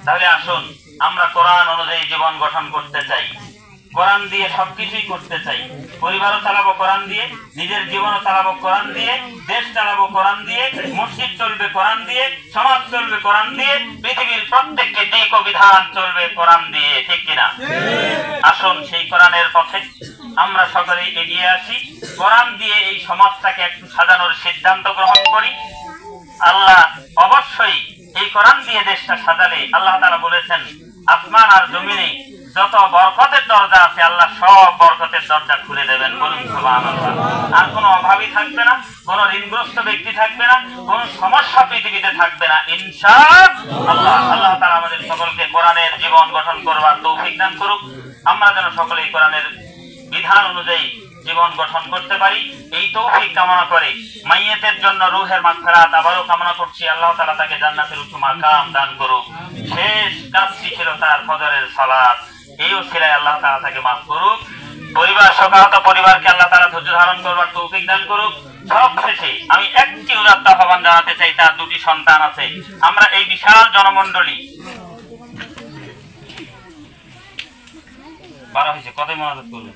তাহলে আসুন আমরা কোরআন অনুযায়ী জীবন গঠন করতে চাই, কোরআন দিয়ে সবকিছুই করতে চাই। পরিবারও চালাবো কোরআন দিয়ে, নিজের জীবনও চালাবো কোরআন দিয়ে, দেশ চালাবো কোরআন দিয়ে, মসজিদ চলবে কোরআন দিয়ে, সমাজ চলবে কোরআন দিয়ে, পৃথিবীর প্রত্যেকটি দিক ও বিধান চলবে কোরআন দিয়ে, ঠিক কিনা? আসুন সেই কোরআনের পথে আমরা সকলেই এগিয়ে আসি, কোরআন দিয়ে এই সমাজটাকে একটু সাজানোর সিদ্ধান্ত গ্রহণ করি। আল্লাহ অবশ্যই এই কোরআন দিয়ে দেশটা সাজালে আল্লাহ তাআলা বলেছেন আসমান আর জমিনে যত বরকতের দরজা আছে আল্লাহ সব বরকতের দরজা খুলে দেবেন। বলুন সুবহানাল্লাহ। আর কোনো অভাবী থাকবে না, কোনো ঋণগ্রস্ত ব্যক্তি থাকবে না, কোনো সমস্যা পৃথিবীতে থাকবে না ইনশাআল্লাহ। আল্লাহ তাআলা আমাদের সকলকে কোরআনের জীবন গঠন করবার তৌফিক দান করুক। আমরা যেন সকলেই কোরআনের বিধান অনুযায়ী জীবন গঠন করতে পারি, এই তৌফিক কামনা করে মাইয়েতের জন্য রূহের মাগফিরাত আবারও কামনা করছি। আল্লাহ তাআলা তাকে জান্নাতের উঁচু মাকাম দান করুক। শেষ কাজটি ছিল তার ফজরের সালাত, এই ওসিলায় আল্লাহ তাআলা তাকে মাফ করুক। পরিবার শোকাহত পরিবারকে আল্লাহ তাআলা ধৈর্য ধারণ করবার তৌফিক দান করুক। সবশেষে আমি একটি উদাত্ত আহ্বান জানাতে চাই, তার দুটি সন্তান আছে। আমরা এই বিশাল জনমণ্ডলী 12 হয়েছে, কতই মনোযোগ করবেন।